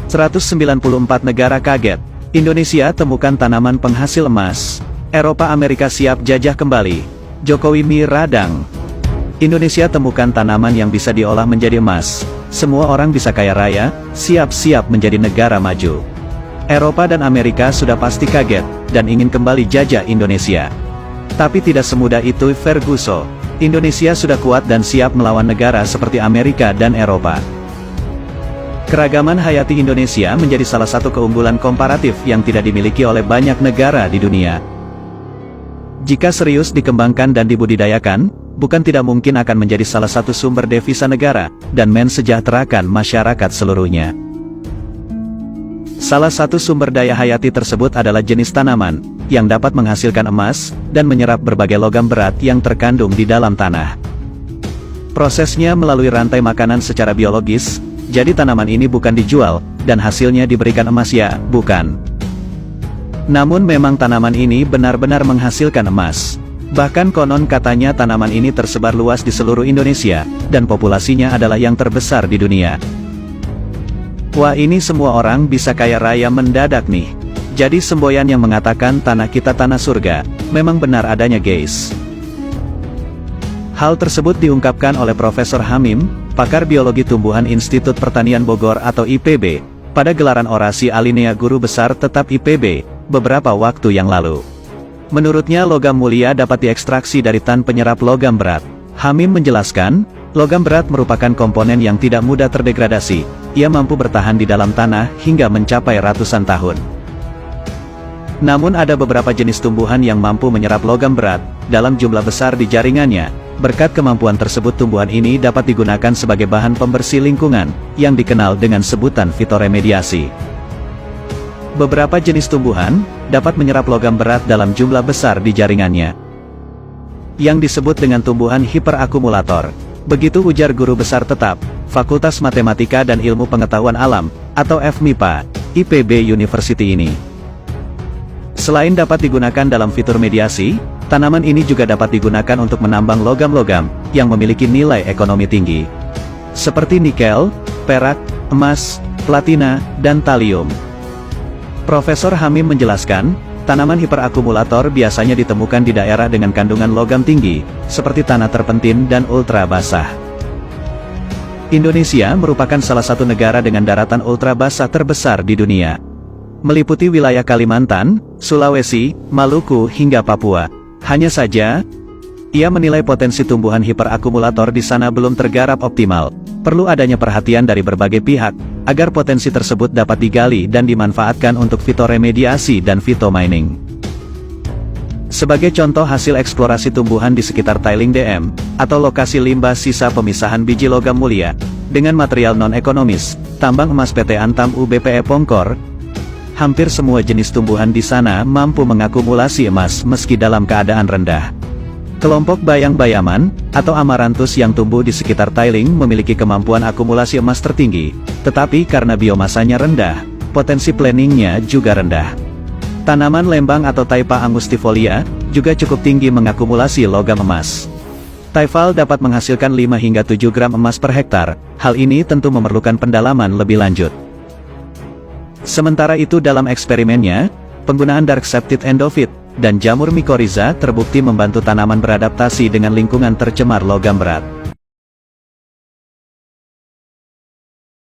194 negara kaget. Indonesia temukan tanaman penghasil emas. Eropa Amerika siap jajah kembali. Jokowi mi radang. Indonesia temukan tanaman yang bisa diolah menjadi emas. Semua orang bisa kaya raya, siap-siap menjadi negara maju. Eropa dan Amerika sudah pasti kaget, dan ingin kembali jajah Indonesia. Tapi tidak semudah itu Ferguson. Indonesia sudah kuat dan siap melawan negara seperti Amerika dan Eropa. Keragaman hayati Indonesia menjadi salah satu keunggulan komparatif yang tidak dimiliki oleh banyak negara di dunia. Jika serius dikembangkan dan dibudidayakan, bukan tidak mungkin akan menjadi salah satu sumber devisa negara, dan mensejahterakan masyarakat seluruhnya. Salah satu sumber daya hayati tersebut adalah jenis tanaman, yang dapat menghasilkan emas, dan menyerap berbagai logam berat yang terkandung di dalam tanah. Prosesnya melalui rantai makanan secara biologis, jadi tanaman ini bukan dijual, dan hasilnya diberikan emas ya, bukan. Namun memang tanaman ini benar-benar menghasilkan emas. Bahkan konon katanya tanaman ini tersebar luas di seluruh Indonesia, dan populasinya adalah yang terbesar di dunia. Wah, ini semua orang bisa kaya raya mendadak nih. Jadi semboyan yang mengatakan tanah kita tanah surga, memang benar adanya guys. Hal tersebut diungkapkan oleh Profesor Hamim, pakar biologi tumbuhan Institut Pertanian Bogor atau IPB, pada gelaran orasi Alinea Guru Besar Tetap IPB, beberapa waktu yang lalu. Menurutnya logam mulia dapat diekstraksi dari tan penyerap logam berat. Hamim menjelaskan, logam berat merupakan komponen yang tidak mudah terdegradasi, ia mampu bertahan di dalam tanah hingga mencapai ratusan tahun. Namun ada beberapa jenis tumbuhan yang mampu menyerap logam berat, dalam jumlah besar di jaringannya. Berkat kemampuan tersebut tumbuhan ini dapat digunakan sebagai bahan pembersih lingkungan, yang dikenal dengan sebutan fitoremediasi. Beberapa jenis tumbuhan, dapat menyerap logam berat dalam jumlah besar di jaringannya, yang disebut dengan tumbuhan hiperakumulator. Begitu ujar Guru Besar Tetap, Fakultas Matematika dan Ilmu Pengetahuan Alam, atau FMIPA, IPB University ini. Selain dapat digunakan dalam fitur mediasi, tanaman ini juga dapat digunakan untuk menambang logam-logam, yang memiliki nilai ekonomi tinggi. Seperti nikel, perak, emas, platina, dan talium. Profesor Hamim menjelaskan, tanaman hiperakumulator biasanya ditemukan di daerah dengan kandungan logam tinggi, seperti tanah terpentin dan ultra basah. Indonesia merupakan salah satu negara dengan daratan ultra basah terbesar di dunia. Meliputi wilayah Kalimantan, Sulawesi, Maluku hingga Papua. Hanya saja, ia menilai potensi tumbuhan hiperakumulator di sana belum tergarap optimal. Perlu adanya perhatian dari berbagai pihak, agar potensi tersebut dapat digali dan dimanfaatkan untuk fitoremediasi dan fitomining. Sebagai contoh hasil eksplorasi tumbuhan di sekitar Tailing DM, atau lokasi limbah sisa pemisahan biji logam mulia, dengan material non-ekonomis, tambang emas PT Antam UBPE Pongkor, hampir semua jenis tumbuhan di sana mampu mengakumulasi emas meski dalam keadaan rendah. Kelompok bayang-bayaman, atau amaranthus yang tumbuh di sekitar Tailing memiliki kemampuan akumulasi emas tertinggi, tetapi karena biomasanya rendah, potensi planningnya juga rendah. Tanaman lembang atau Taipa angustifolia, juga cukup tinggi mengakumulasi logam emas. Taifal dapat menghasilkan 5 hingga 7 gram emas per hektar, hal ini tentu memerlukan pendalaman lebih lanjut. Sementara itu dalam eksperimennya, penggunaan dark septid endofit, dan jamur mycorrhiza terbukti membantu tanaman beradaptasi dengan lingkungan tercemar logam berat.